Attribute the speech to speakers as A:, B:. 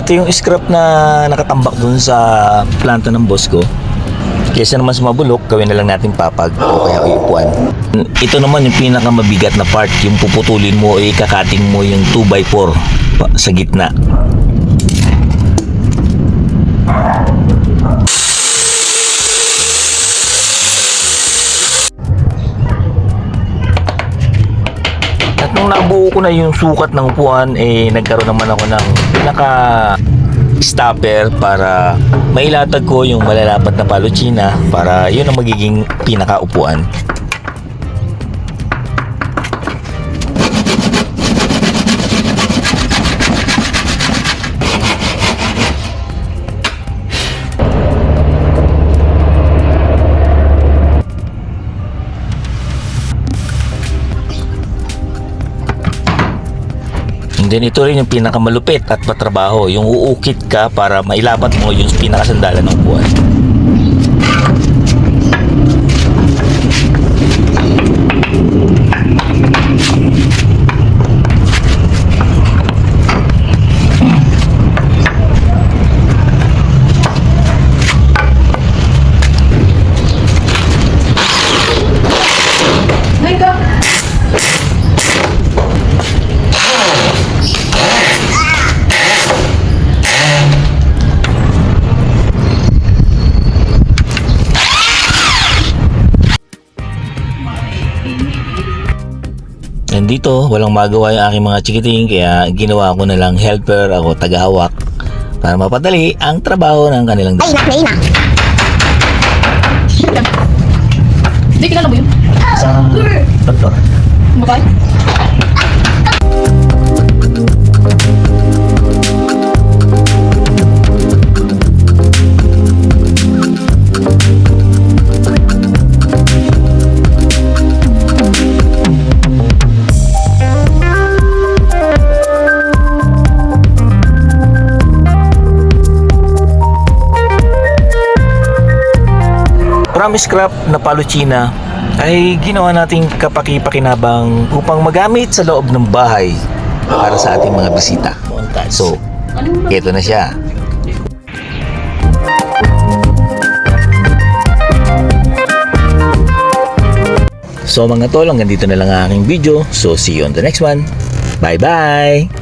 A: Ito yung scrap na nakatambak dun sa planta ng boss ko. Kesa naman sa mabulok, gawin na lang natin papag o kaya upuan. Ito naman yung pinakamabigat na part, yung puputulin mo o ikakating mo yung 2x4 sa gitna. At nung nabuo ko na yung sukat ng upuan, nagkaroon naman ako ng pinaka stopper para mailatag ko yung malalapat na palutsina para yun ang magiging pinakaupuan. And then ito rin yung pinakamalupit at patrabaho, yung uukit ka para mailapat mo yung pinakasandalan ng upuan. And dito, walang magawa yung aking mga chikiting, kaya ginawa ko na lang helper, ako tagahawak para mapadali ang trabaho ng kanilang dalawa.
B: Ay, inak. Hindi, kilala mo yun?
A: Sa doktor.
B: Babae?
A: Promise scrap na palutsina ay ginawa nating kapaki-pakinabang upang magamit sa loob ng bahay para sa ating mga bisita. So, ito na siya. So mga tol, hanggang dito na lang ang aking video. So see you on the next one. Bye bye!